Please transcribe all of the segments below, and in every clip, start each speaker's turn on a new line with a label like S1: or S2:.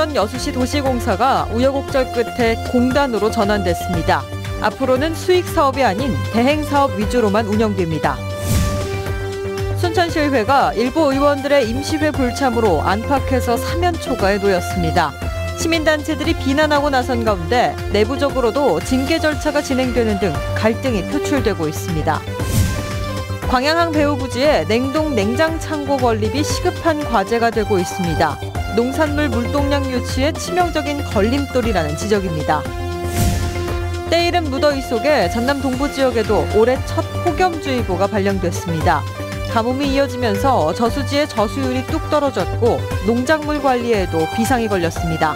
S1: 있었던 여수시 도시공사가 우여곡절 끝에 공단으로 전환됐습니다. 앞으로는 수익 사업이 아닌 대행 사업 위주로만 운영됩니다. 순천시의회가 일부 의원들의 임시회 불참으로 안팎에서 사면 초과에 놓였습니다. 시민단체들이 비난하고 나선 가운데 내부적으로도 징계 절차가 진행되는 등 갈등이 표출되고 있습니다. 광양항 배후부지에 냉동 냉장 창고 건립이 시급한 과제가 되고 있습니다. 농산물 물동량 유치에 치명적인 걸림돌이라는 지적입니다. 때이른 무더위 속에 전남 동부 지역에도 올해 첫 폭염주의보가 발령됐습니다. 가뭄이 이어지면서 저수지의 저수율이 뚝 떨어졌고 농작물 관리에도 비상이 걸렸습니다.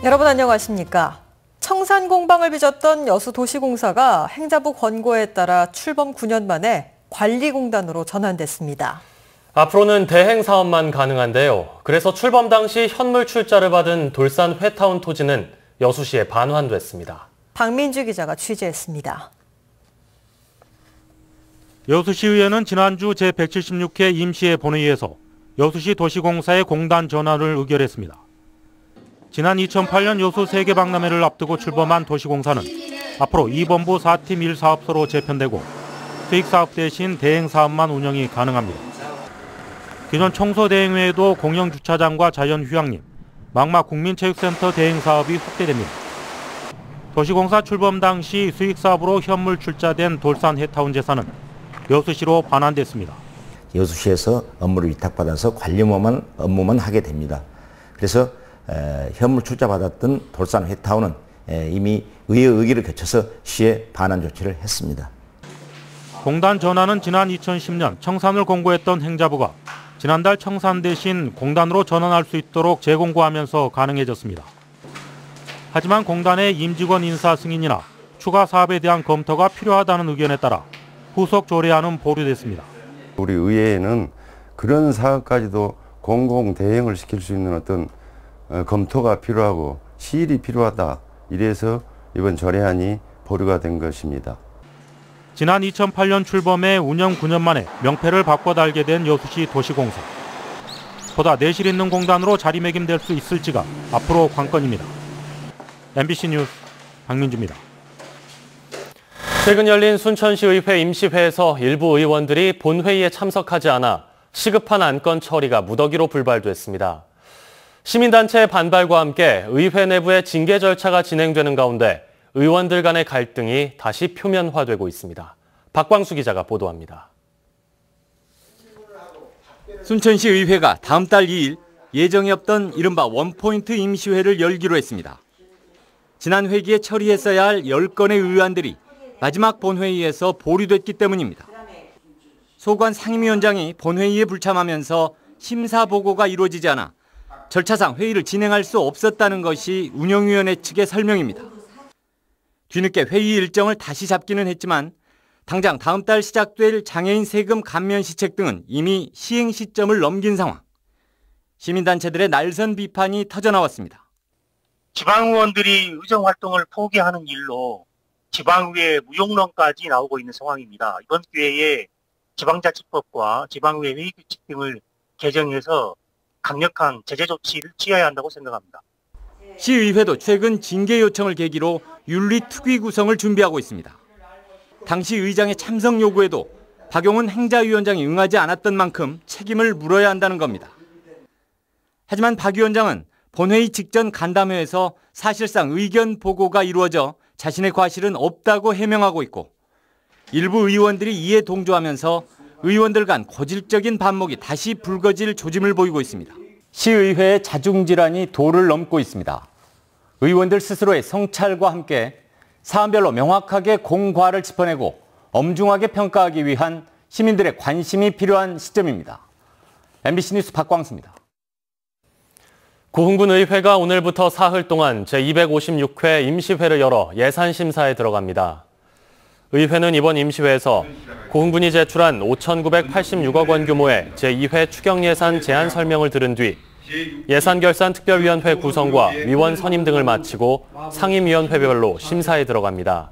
S1: 여러분 안녕하십니까? 청산 공방을 빚었던 여수도시공사가 행자부 권고에 따라 출범 9년 만에 관리공단으로 전환됐습니다.
S2: 앞으로는 대행 사업만 가능한데요. 그래서 출범 당시 현물 출자를 받은 돌산 회타운 토지는 여수시에 반환됐습니다.
S1: 박민주 기자가 취재했습니다.
S3: 여수시의회는 지난주 제176회 임시회 본회의에서 여수시 도시공사의 공단 전환을 의결했습니다. 지난 2008년 여수 세계박람회를 앞두고 출범한 도시공사는 앞으로 2본부 4팀 1사업소로 재편되고 수익사업 대신 대행사업만 운영이 가능합니다. 기존 청소대행 외에도 공영주차장과 자연휴양림, 망마 국민체육센터 대행사업이 확대됩니다. 도시공사 출범 당시 수익사업으로 현물 출자된 돌산 해타운 재산은 여수시로 반환됐습니다.
S4: 여수시에서 업무를 위탁받아서 업무만 하게 됩니다. 그래서 현물 출자받았던 돌산 회타운은 이미 의회 의결을 거쳐서 시에 반환 조치를 했습니다.
S3: 공단 전환은 지난 2010년 청산을 공고했던 행자부가 지난달 청산 대신 공단으로 전환할 수 있도록 재공고하면서 가능해졌습니다. 하지만 공단의 임직원 인사 승인이나 추가 사업에 대한 검토가 필요하다는 의견에 따라 후속 조례안은 보류됐습니다.
S5: 우리 의회에는 그런 사업까지도 공공 대행을 시킬 수 있는 어떤 검토가 필요하고 시일이 필요하다. 이래서 이번 조례안이 보류가 된 것입니다.
S3: 지난 2008년 출범해 운영 9년 만에 명패를 바꿔 달게 된 여수시 도시공사. 보다 내실 있는 공단으로 자리매김될 수 있을지가 앞으로 관건입니다. MBC 뉴스 박민주입니다.
S2: 최근 열린 순천시의회 임시회에서 일부 의원들이 본회의에 참석하지 않아 시급한 안건 처리가 무더기로 불발됐습니다. 시민단체의 반발과 함께 의회 내부의 징계 절차가 진행되는 가운데 의원들 간의 갈등이 다시 표면화되고 있습니다. 박광수 기자가 보도합니다.
S6: 순천시 의회가 다음 달 2일 예정이 없던 이른바 원포인트 임시회를 열기로 했습니다. 지난 회기에 처리했어야 할 10건의 의안들이 마지막 본회의에서 보류됐기 때문입니다. 소관 상임위원장이 본회의에 불참하면서 심사 보고가 이루어지지 않아 절차상 회의를 진행할 수 없었다는 것이 운영위원회 측의 설명입니다. 뒤늦게 회의 일정을 다시 잡기는 했지만 당장 다음 달 시작될 장애인 세금 감면 시책 등은 이미 시행 시점을 넘긴 상황. 시민단체들의 날선 비판이 터져나왔습니다.
S7: 지방의원들이 의정활동을 포기하는 일로 지방의회 무용론까지 나오고 있는 상황입니다. 이번 기회에 지방자치법과 지방의회 회의규칙 등을 개정해서 강력한 제재 조치를 취해야 한다고 생각합니다.
S6: 시의회도 최근 징계 요청을 계기로 윤리특위 구성을 준비하고 있습니다. 당시 의장의 참석 요구에도 박용훈 행자위원장이 응하지 않았던 만큼 책임을 물어야 한다는 겁니다. 하지만 박 위원장은 본회의 직전 간담회에서 사실상 의견 보고가 이루어져 자신의 과실은 없다고 해명하고 있고 일부 의원들이 이에 동조하면서 의원들 간 고질적인 반목이 다시 불거질 조짐을 보이고 있습니다. 시의회의 자중질환이 도를 넘고 있습니다. 의원들 스스로의 성찰과 함께 사안별로 명확하게 공과를 짚어내고 엄중하게 평가하기 위한 시민들의 관심이 필요한 시점입니다. MBC 뉴스 박광수입니다.
S2: 고흥군의회가 오늘부터 사흘 동안 제256회 임시회를 열어 예산심사에 들어갑니다. 의회는 이번 임시회에서 고흥군이 제출한 5,986억 원 규모의 제2회 추경예산 제안 설명을 들은 뒤 예산결산특별위원회 구성과 위원 선임 등을 마치고 상임위원회별로 심사에 들어갑니다.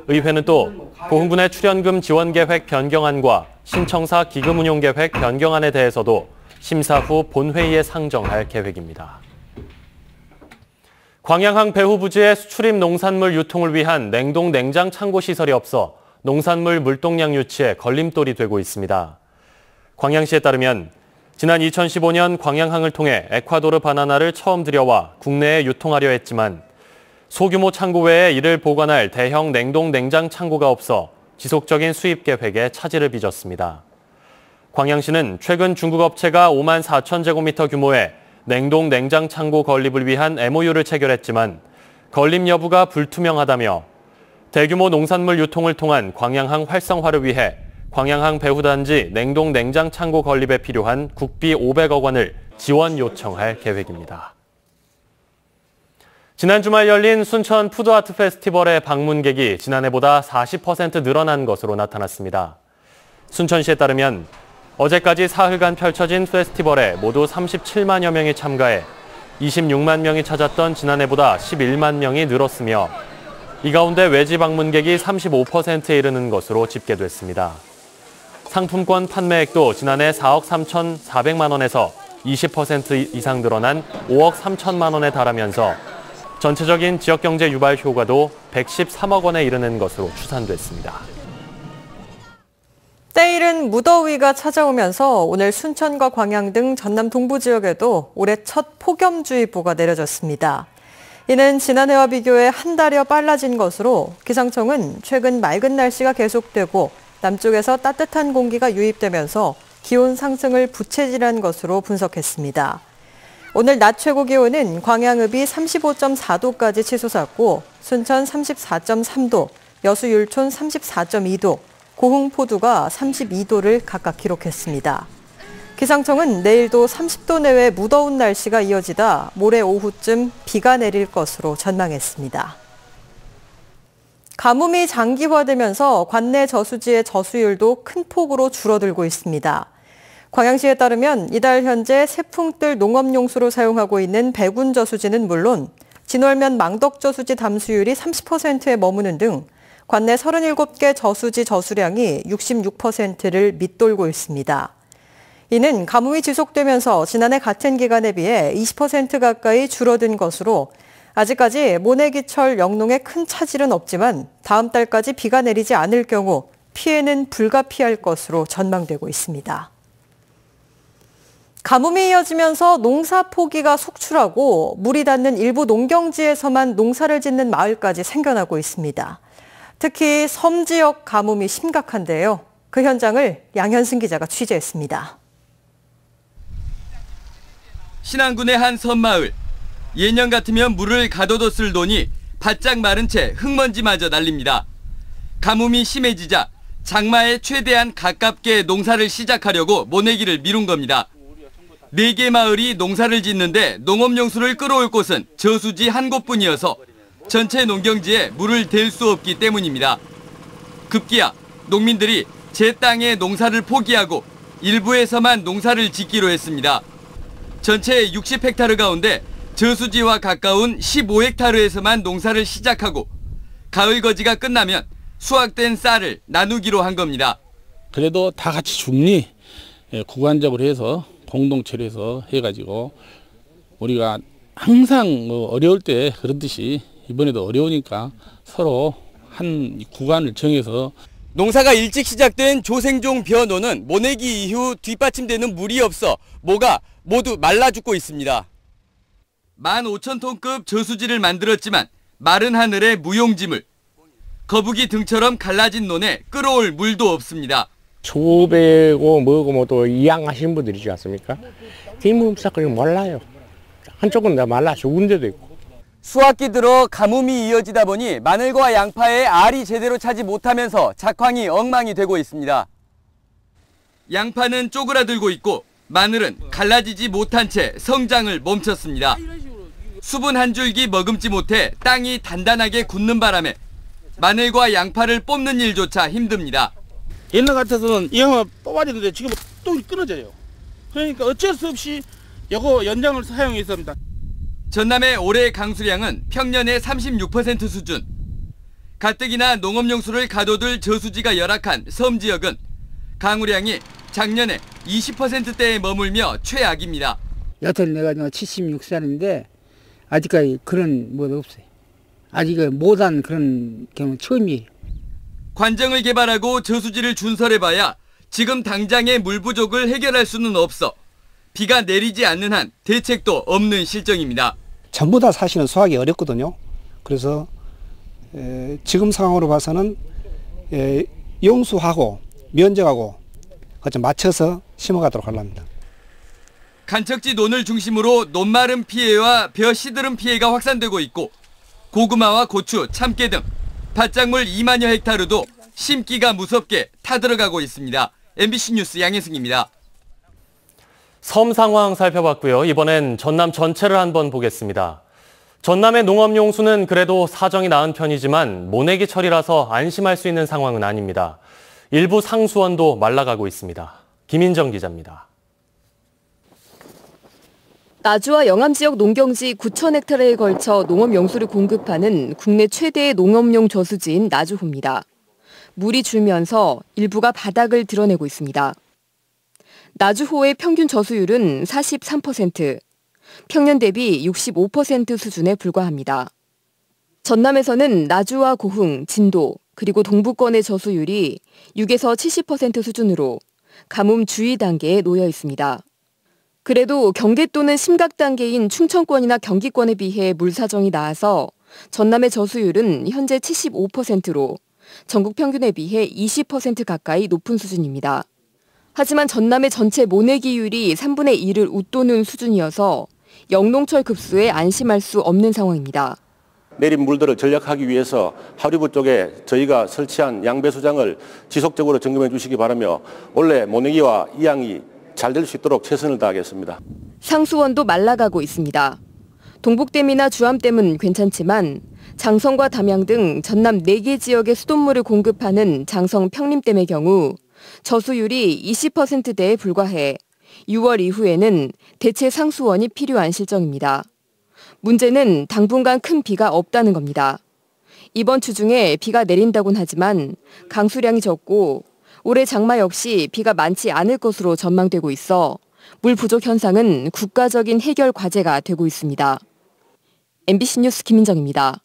S2: 의회는 또 고흥군의 출연금 지원계획 변경안과 신청사 기금운용계획 변경안에 대해서도 심사 후 본회의에 상정할 계획입니다. 광양항 배후 부지에 수출입 농산물 유통을 위한 냉동 냉장 창고 시설이 없어 농산물 물동량 유치에 걸림돌이 되고 있습니다. 광양시에 따르면 지난 2015년 광양항을 통해 에콰도르 바나나를 처음 들여와 국내에 유통하려 했지만 소규모 창고 외에 이를 보관할 대형 냉동 냉장 창고가 없어 지속적인 수입 계획에 차질을 빚었습니다. 광양시는 최근 중국 업체가 5만 4천 제곱미터 규모의 냉동 냉장 창고 건립을 위한 MOU를 체결했지만 건립 여부가 불투명하다며 대규모 농산물 유통을 통한 광양항 활성화를 위해 광양항 배후단지 냉동 냉장 창고 건립에 필요한 국비 500억 원을 지원 요청할 계획입니다. 지난 주말 열린 순천 푸드아트 페스티벌의 방문객이 지난해보다 40% 늘어난 것으로 나타났습니다. 순천시에 따르면 어제까지 사흘간 펼쳐진 페스티벌에 모두 37만여 명이 참가해 26만 명이 찾았던 지난해보다 11만 명이 늘었으며 이 가운데 외지 방문객이 35%에 이르는 것으로 집계됐습니다. 상품권 판매액도 지난해 4억 3,400만 원에서 20% 이상 늘어난 5억 3천만 원에 달하면서 전체적인 지역경제 유발 효과도 113억 원에 이르는 것으로 추산됐습니다.
S1: 때이른 무더위가 찾아오면서 오늘 순천과 광양 등 전남 동부 지역에도 올해 첫 폭염주의보가 내려졌습니다. 이는 지난해와 비교해 한 달여 빨라진 것으로 기상청은 최근 맑은 날씨가 계속되고 남쪽에서 따뜻한 공기가 유입되면서 기온 상승을 부채질한 것으로 분석했습니다. 오늘 낮 최고 기온은 광양읍이 35.4도까지 치솟았고 순천 34.3도, 여수 율촌 34.2도, 고흥 포두가 32도를 각각 기록했습니다. 기상청은 내일도 30도 내외 무더운 날씨가 이어지다 모레 오후쯤 비가 내릴 것으로 전망했습니다. 가뭄이 장기화되면서 관내 저수지의 저수율도 큰 폭으로 줄어들고 있습니다. 광양시에 따르면 이달 현재 세풍뜰 농업용수로 사용하고 있는 백운 저수지는 물론 진월면 망덕 저수지 담수율이 30%에 머무는 등 관내 37개 저수지 저수량이 66%를 밑돌고 있습니다. 이는 가뭄이 지속되면서 지난해 같은 기간에 비해 20% 가까이 줄어든 것으로 아직까지 모내기철 영농에 큰 차질은 없지만 다음 달까지 비가 내리지 않을 경우 피해는 불가피할 것으로 전망되고 있습니다. 가뭄이 이어지면서 농사 포기가 속출하고 물이 닿는 일부 농경지에서만 농사를 짓는 마을까지 생겨나고 있습니다. 특히 섬 지역 가뭄이 심각한데요. 그 현장을 양현승 기자가 취재했습니다.
S6: 신안군의 한 섬마을. 예년 같으면 물을 가둬뒀을 논이 바짝 마른 채 흙먼지마저 날립니다. 가뭄이 심해지자 장마에 최대한 가깝게 농사를 시작하려고 모내기를 미룬 겁니다. 4개 마을이 농사를 짓는데 농업용수를 끌어올 곳은 저수지 한 곳뿐이어서 전체 농경지에 물을 댈 수 없기 때문입니다. 급기야 농민들이 제 땅에 농사를 포기하고 일부에서만 농사를 짓기로 했습니다. 전체 60헥타르 가운데 저수지와 가까운 15헥타르에서만 농사를 시작하고 가을 거지가 끝나면 수확된 쌀을 나누기로 한 겁니다.
S8: 그래도 다 같이 중리 구간적으로 해서 공동체로 해서 해가지고 우리가 항상 어려울 때 그렇듯이 이번에도 어려우니까 서로 한 구간을 정해서
S6: 농사가 일찍 시작된 조생종 벼노는 모내기 이후 뒷받침되는 물이 없어 모가 모두 말라 죽고 있습니다. 15,000톤급 저수지를 만들었지만 마른 하늘에 무용지물. 거북이 등처럼 갈라진 논에 끌어올 물도 없습니다.
S9: 초배고 뭐고 뭐또 이양하신 분들이지 않습니까? 뒷문삭을 몰라요. 한쪽은 다 말라 죽은 데도 있고.
S6: 수확기 들어 가뭄이 이어지다 보니 마늘과 양파에 알이 제대로 차지 못하면서 작황이 엉망이 되고 있습니다. 양파는 쪼그라들고 있고 마늘은 갈라지지 못한 채 성장을 멈췄습니다. 수분 한 줄기 머금지 못해 땅이 단단하게 굳는 바람에 마늘과 양파를 뽑는 일조차 힘듭니다.
S8: 옛날 같아서는 이 형아 뽑아지는데 지금 또 끊어져요. 그러니까 어쩔 수 없이 이거 연장을 사용했습니다.
S6: 전남의 올해 강수량은 평년의 36% 수준. 가뜩이나 농업용수를 가둬둘 저수지가 열악한 섬 지역은 강우량이 작년에 20%대에 머물며 최악입니다.
S10: 여튼 내가 76살인데 아직까지 그런 뭐 없어요. 아직 못한 그런 경우 처음이에요.
S6: 관정을 개발하고 저수지를 준설해봐야 지금 당장의 물 부족을 해결할 수는 없어 비가 내리지 않는 한 대책도 없는 실정입니다.
S11: 전부 다 사실은 수확이 어렵거든요. 그래서 지금 상황으로 봐서는 용수하고 면적하고 좀 맞춰서 심어가도록 하랍니다.
S6: 간척지 논을 중심으로 논마름 피해와 벼 시드름 피해가 확산되고 있고 고구마와 고추, 참깨 등 밭작물 2만여 헥타르도 심기가 무섭게 타들어가고 있습니다. MBC 뉴스 양혜승입니다.
S2: 섬 상황 살펴봤고요. 이번엔 전남 전체를 한번 보겠습니다. 전남의 농업용수는 그래도 사정이 나은 편이지만 모내기철이라서 안심할 수 있는 상황은 아닙니다. 일부 상수원도 말라가고 있습니다. 김인정 기자입니다.
S12: 나주와 영암 지역 농경지 9,000헥타르에 걸쳐 농업용수를 공급하는 국내 최대의 농업용 저수지인 나주호입니다. 물이 줄면서 일부가 바닥을 드러내고 있습니다. 나주호의 평균 저수율은 43%, 평년 대비 65% 수준에 불과합니다. 전남에서는 나주와 고흥, 진도, 그리고 동부권의 저수율이 6에서 70% 수준으로 가뭄 주의 단계에 놓여 있습니다. 그래도 경계 또는 심각 단계인 충청권이나 경기권에 비해 물 사정이 나아서 전남의 저수율은 현재 75%로 전국 평균에 비해 20% 가까이 높은 수준입니다. 하지만 전남의 전체 모내기율이 3분의 1을 웃도는 수준이어서 영농철 급수에 안심할 수 없는 상황입니다.
S13: 내린 물들을 전략하기 위해서 하류부 쪽에 저희가 설치한 양배수장을 지속적으로 점검해 주시기 바라며 올해 모내기와 이양이 잘 될 수 있도록 최선을 다하겠습니다.
S12: 상수원도 말라가고 있습니다. 동북댐이나 주암댐은 괜찮지만 장성과 담양 등 전남 4개 지역의 수돗물을 공급하는 장성 평림댐의 경우 저수율이 20%대에 불과해 6월 이후에는 대체 상수원이 필요한 실정입니다. 문제는 당분간 큰 비가 없다는 겁니다. 이번 주 중에 비가 내린다곤 하지만 강수량이 적고 올해 장마 역시 비가 많지 않을 것으로 전망되고 있어 물 부족 현상은 국가적인 해결 과제가 되고 있습니다. MBC 뉴스 김민정입니다.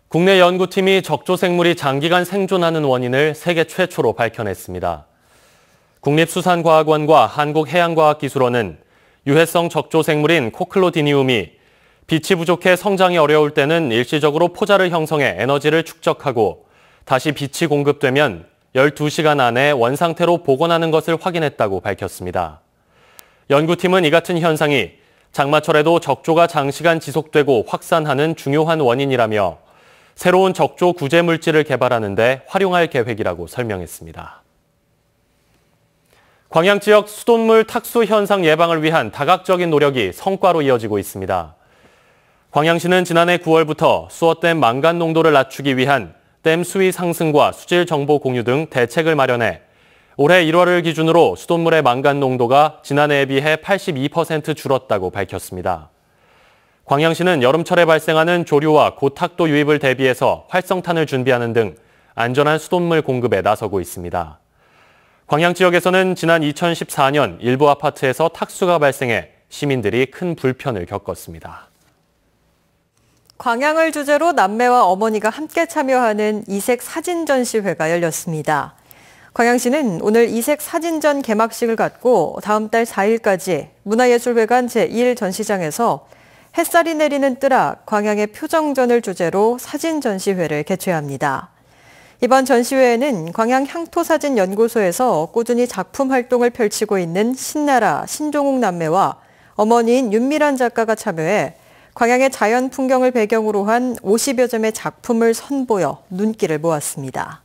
S2: 국내 연구팀이 적조생물이 장기간 생존하는 원인을 세계 최초로 밝혀냈습니다. 국립수산과학원과 한국해양과학기술원은 유해성 적조생물인 코클로디니움이 빛이 부족해 성장이 어려울 때는 일시적으로 포자를 형성해 에너지를 축적하고 다시 빛이 공급되면 12시간 안에 원상태로 복원하는 것을 확인했다고 밝혔습니다. 연구팀은 이 같은 현상이 장마철에도 적조가 장시간 지속되고 확산하는 중요한 원인이라며 새로운 적조 구제 물질을 개발하는 데 활용할 계획이라고 설명했습니다. 광양 지역 수돗물 탁수 현상 예방을 위한 다각적인 노력이 성과로 이어지고 있습니다. 광양시는 지난해 9월부터 수어댐 망간 농도를 낮추기 위한 댐 수위 상승과 수질 정보 공유 등 대책을 마련해 올해 1월을 기준으로 수돗물의 망간 농도가 지난해에 비해 82% 줄었다고 밝혔습니다. 광양시는 여름철에 발생하는 조류와 고탁도 유입을 대비해서 활성탄을 준비하는 등 안전한 수돗물 공급에 나서고 있습니다. 광양 지역에서는 지난 2014년 일부 아파트에서 탁수가 발생해 시민들이 큰 불편을 겪었습니다.
S1: 광양을 주제로 남매와 어머니가 함께 참여하는 이색 사진 전시회가 열렸습니다. 광양시는 오늘 이색 사진전 개막식을 갖고 다음 달 4일까지 문화예술회관 제1 전시장에서 햇살이 내리는 뜨락 광양의 표정전을 주제로 사진 전시회를 개최합니다. 이번 전시회에는 광양 향토사진연구소에서 꾸준히 작품 활동을 펼치고 있는 신나라 신종욱 남매와 어머니인 윤미란 작가가 참여해 광양의 자연 풍경을 배경으로 한 50여 점의 작품을 선보여 눈길을 모았습니다.